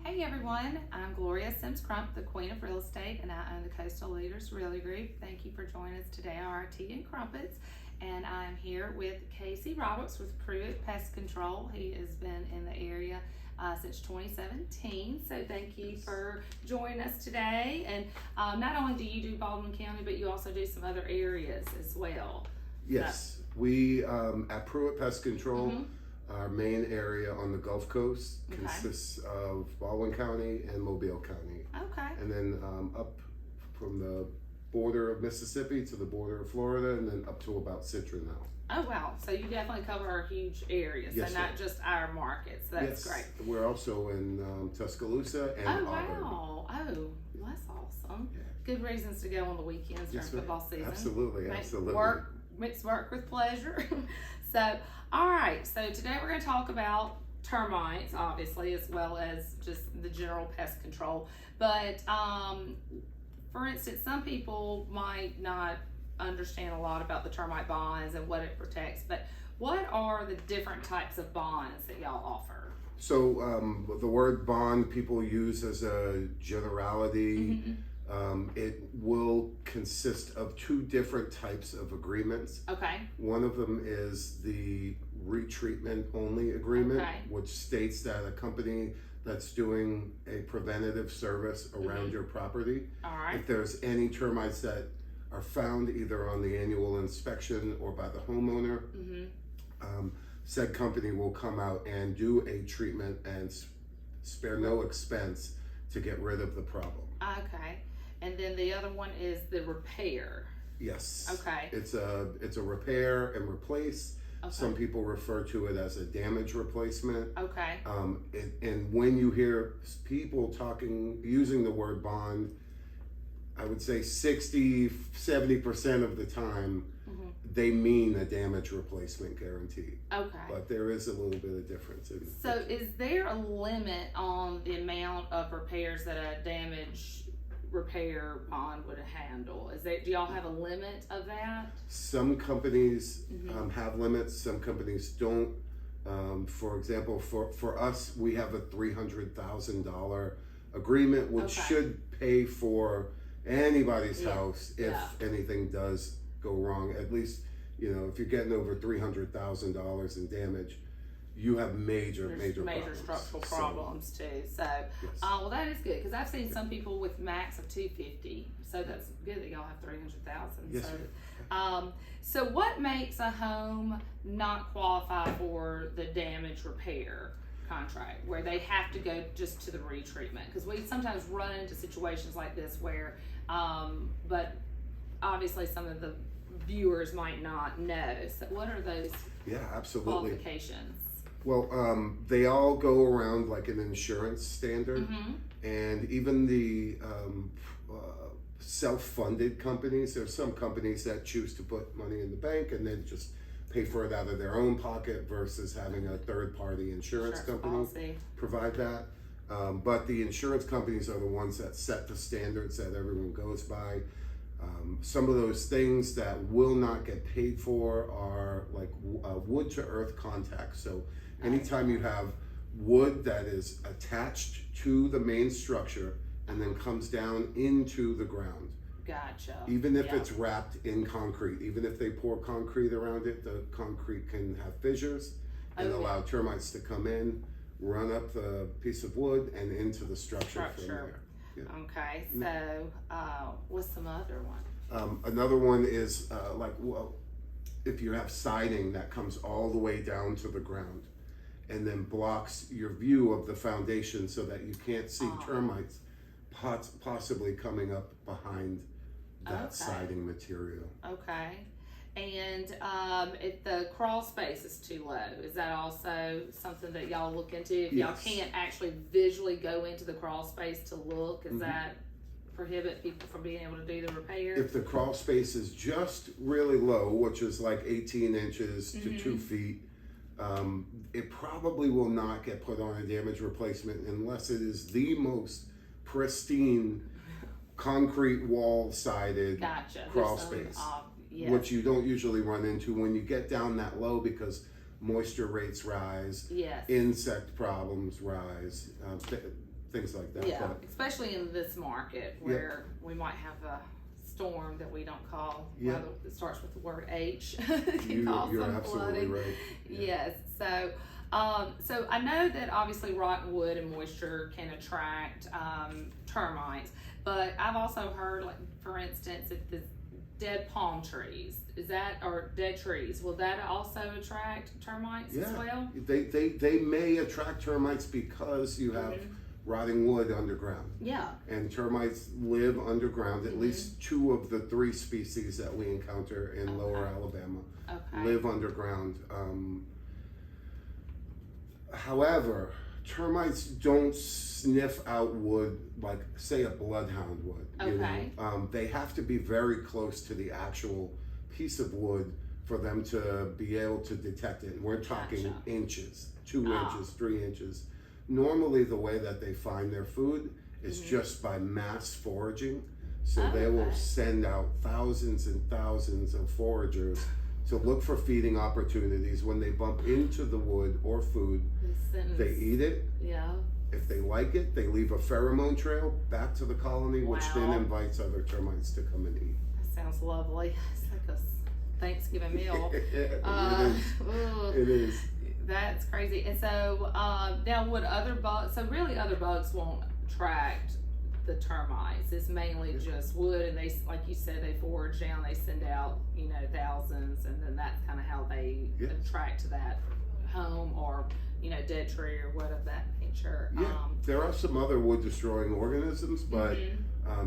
Hey everyone, I'm Gloria S. Crump, the Queen of Real Estate, and I own the Coastal Leaders Realty Group. Thank you for joining us today on our Tea Crumpets. And I'm here with Casey Roberts with Prewett Pest Control. He has been in the area since 2017. So thank you for joining us today. And not only do you do Baldwin County, but you also do some other areas as well. Yes, we at Prewett Pest Control. Our main area on the Gulf Coast consists of Baldwin County and Mobile County. Okay. And then up from the border of Mississippi to the border of Florida, and then up to about Citron now. Oh wow, so you definitely cover a huge area, so yes, not just our markets. That's great. We're also in Tuscaloosa and Auburn. Wow. Oh, that's awesome. Yeah. Good reasons to go on the weekends during football season. Absolutely, absolutely. Mix work with pleasure. So, all right, so today we're going to talk about termites, obviously, as well as just the general pest control. But for instance, some people might not understand a lot about the termite bonds and what it protects, but what are the different types of bonds that y'all offer? So the word bond people use as a generality. It will consist of two different types of agreements. Okay. One of them is the retreatment only agreement, which states that a company that's doing a preventative service around your property, if there's any termites that are found either on the annual inspection or by the homeowner, said company will come out and do a treatment and spare no expense to get rid of the problem. Okay. And then the other one is the repair. Yes. Okay. It's a repair and replace. Okay. Some people refer to it as a damage replacement. Okay. And when you hear people using the word bond, I would say 60-70% of the time they mean a damage replacement guarantee. Okay. But there is a little bit of difference. So is there a limit on the amount of repairs that a damage repair bond would handle? Do y'all have a limit of that? Some companies have limits, some companies don't. For example, for us, we have a $300,000 agreement, which should pay for anybody's house if anything does go wrong. At least, if you're getting over $300,000 in damage, you have major structural problems too. So, well, that is good because I've seen some people with max of 250. So that's good that y'all have 300,000. Yes, so what makes a home not qualify for the damage repair contract where they have to go just to the retreatment? Because we sometimes run into situations like this where, but obviously some of the viewers might not know. So what are those qualifications? Well, they all go around like an insurance standard, and even the self-funded companies. There's some companies that choose to put money in the bank and then just pay for it out of their own pocket versus having a third-party insurance company provide that. But the insurance companies are the ones that set the standards that everyone goes by. Some of those things that will not get paid for are like wood to earth contact. So anytime you have wood that is attached to the main structure and then comes down into the ground. Gotcha. Even if it's wrapped in concrete, even if they pour concrete around it, the concrete can have fissures and allow termites to come in, run up the piece of wood and into the structure. From there. Yeah. Okay, so what's some other one? Another one is if you have siding that comes all the way down to the ground and then blocks your view of the foundation so that you can't see termites possibly coming up behind that siding material. Okay. And if the crawl space is too low, is that also something that y'all look into? If y'all can't actually visually go into the crawl space to look, is that prohibit people from being able to do the repair? If the crawl space is just really low, which is like 18 inches to 2 feet, it probably will not get put on a damage replacement unless it is the most pristine concrete wall sided crawl space. Which you don't usually run into when you get down that low because moisture rates rise, insect problems rise. things like that. Yeah, But, especially in this market where we might have a storm that we don't call, well, it starts with the word H. Can cause you're some absolutely flooding. right. Yeah. Yes, so I know that obviously rotten wood and moisture can attract termites, but I've also heard, like for instance, if the dead palm trees, or dead trees, will that also attract termites as well? They may attract termites because you have rotting wood underground. Yeah. And termites live underground. At least 2 of the 3 species that we encounter in lower Alabama live underground. However, termites don't sniff out wood like, say, a bloodhound would. Okay. They have to be very close to the actual piece of wood for them to be able to detect it. And we're talking inches, 2 inches, 3 inches. Normally, the way that they find their food is just by mass foraging. So they will send out thousands and thousands of foragers to look for feeding opportunities. When they bump into the wood or food, they eat it. Yeah. If they like it, they leave a pheromone trail back to the colony, which then invites other termites to come and eat. That sounds lovely. It's like a Thanksgiving meal. It is. That's crazy. And so now would other bugs, so really other bugs won't attract the termites. It's mainly just wood, and they, like you said, they forage down, they send out, thousands, and then that's kind of how they attract to that home or, dead tree or what of that nature. Yeah, there are some other wood destroying organisms, but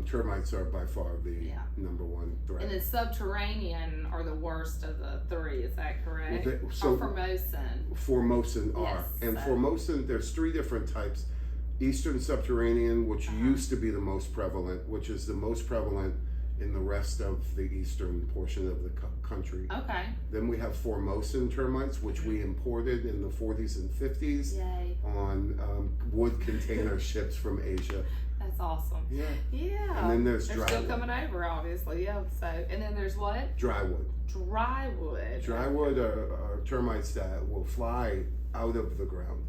termites are by far the number 1 threat. And the subterranean are the worst of the 3, is that correct? So Formosan. Formosan are. Yes, and Formosan, there's 3 different types. Eastern subterranean, which used to be the most prevalent, which is the most prevalent in the rest of the eastern portion of the country. Okay. Then we have Formosan termites, which we imported in the 40s and 50s on wood container ships from Asia. That's awesome. Yeah. Yeah. And then they're there's dry still wood. coming over, obviously. Yeah. So, and then there's what? Dry wood. Dry wood. Dry wood are termites that will fly out of the ground.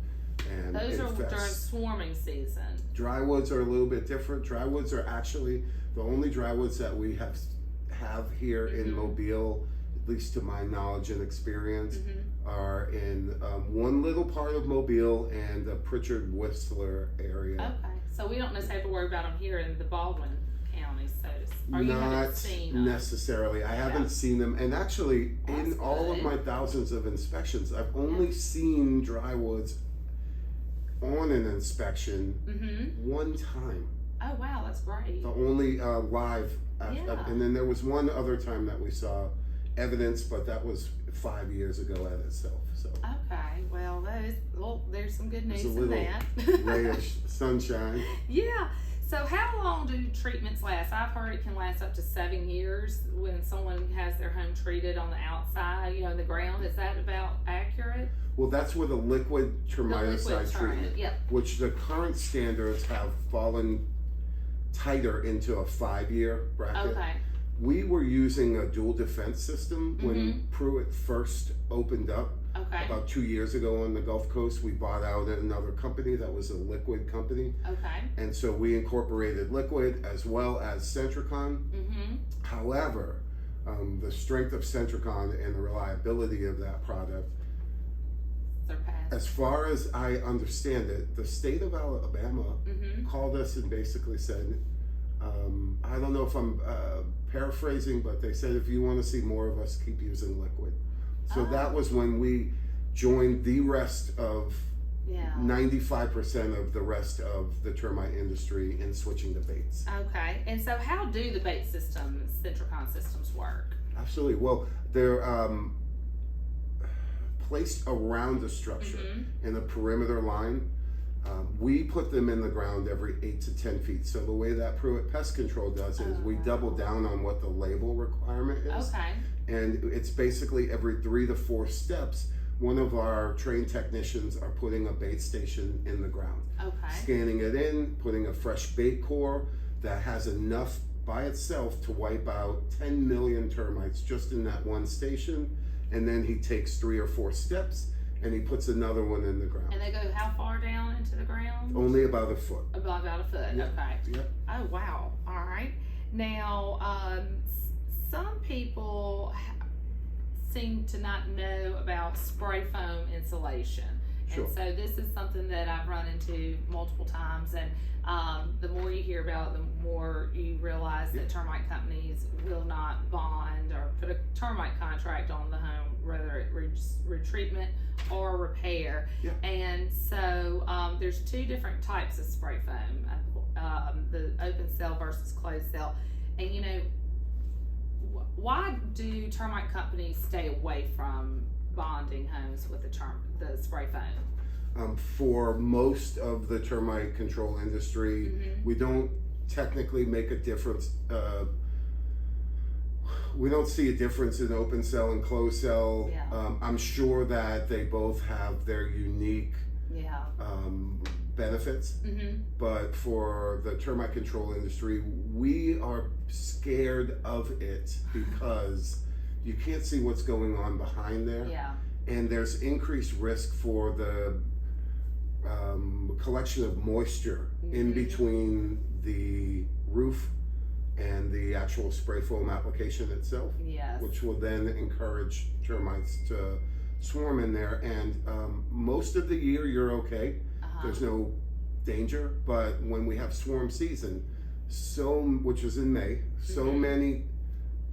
And those are infest. during swarming season. Dry woods are a little bit different. Dry woods are actually the only dry woods that we have here in Mobile, at least to my knowledge and experience, are in one little part of Mobile and the Pritchard Whistler area. Okay, so we don't necessarily have to worry about them here in the Baldwin County, or you haven't seen them? Not necessarily. I haven't seen them, and actually, in all of my thousands of inspections, I've only seen dry woods on an inspection one time. Oh wow, that's great. The only live, and then there was one other time that we saw evidence, but that was 5 years ago at itself. So okay, well there's some good news in that. Ray of sunshine. Yeah. So how long do treatments last? I've heard it can last up to 7 years when someone has their home treated on the outside, in the ground. Is that about accurate? Well, that's with a liquid termiticide treatment, which the current standards have fallen tighter into a 5-year bracket. Okay. We were using a dual defense system when Prewett first opened up. Okay. About 2 years ago on the Gulf Coast, we bought out another company that was a liquid company. Okay. And so we incorporated liquid as well as Centricon. However, the strength of Centricon and the reliability of that product, as far as I understand it, the state of Alabama called us and basically said, I don't know if I'm paraphrasing, but they said, if you want to see more of us, keep using liquid. So that was when we joined the rest of 95% of the rest of the termite industry in switching to baits. Okay. And so how do the bait systems, Centricon systems, work? Absolutely. Well, they're placed around the structure in a perimeter line. We put them in the ground every 8 to 10 feet. So the way that Prewett Pest Control does is we double down on what the label requirement is. Okay. And it's basically every 3 to 4 steps, one of our trained technicians are putting a bait station in the ground. Okay. Scanning it in, putting a fresh bait core that has enough by itself to wipe out 10 million termites just in that one station. And then he takes 3 or 4 steps and he puts another one in the ground. And they go how far down into the ground? Only about a foot. About a foot, Yep. okay. Yep. Oh, wow. All right. Now, some people seem to not know about spray foam insulation. Sure. And so this is something that I've run into multiple times, and the more you hear about it, the more you realize that termite companies will not bond or put a termite contract on the home, whether it's retreatment or repair. Yeah. And so there's two different types of spray foam, the open cell versus closed cell. And you know, why do termite companies stay away from bonding homes with the spray foam? For most of the termite control industry, we don't technically make a difference. We don't see a difference in open cell and closed cell. Yeah. I'm sure that they both have their unique benefits, but for the termite control industry, we are scared of it because you can't see what's going on behind there. Yeah. And there's increased risk for the collection of moisture in between the roof and the actual spray foam application itself, Yes. which will then encourage termites to swarm in there. And most of the year you're okay. There's no danger, but when we have swarm season, which is in May, so many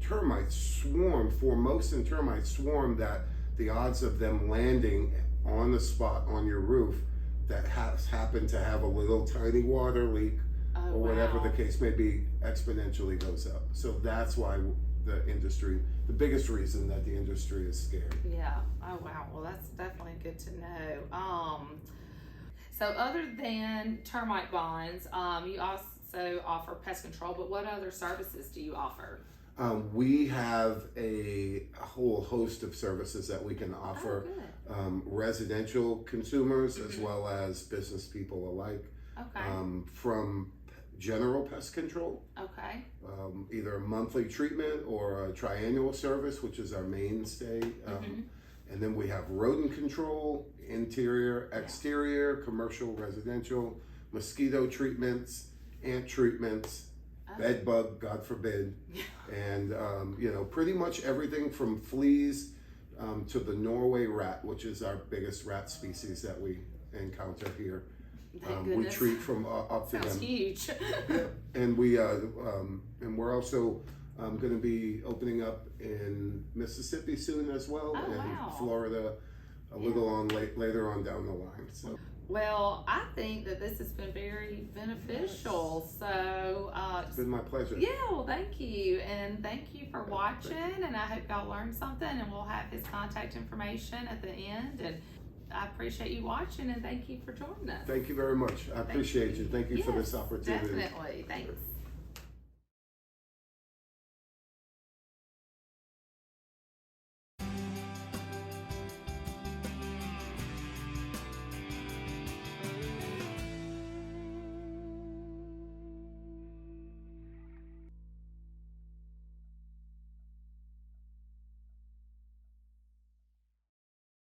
termites swarm, Formosan termites swarm, that the odds of them landing on the spot on your roof that has happened to have a little tiny water leak or whatever the case may be exponentially goes up. So that's why the biggest reason that the industry is scared. Yeah. Oh wow. Well, that's definitely good to know. So other than termite bonds, you also offer pest control, but what other services do you offer? We have a whole host of services that we can offer residential consumers as well as business people alike. Okay. From general pest control, either a monthly treatment or a triannual service, which is our mainstay. And then we have rodent control, interior, exterior, commercial, residential, mosquito treatments, ant treatments, bed bug, God forbid, and pretty much everything from fleas to the Norway rat, which is our biggest rat species that we encounter here. We treat from up to them. Sounds huge. And we're also going to be opening up in Mississippi soon as well, Florida a little on later on down the line. So. Well, I think that this has been very beneficial. Yes. So it's been my pleasure. Yeah, well, thank you, and thank you for watching. And I hope y'all learned something. And we'll have his contact information at the end. And I appreciate you watching, and thank you for joining us. Thank you very much. I appreciate you. Thank you for this opportunity. Definitely. Thanks.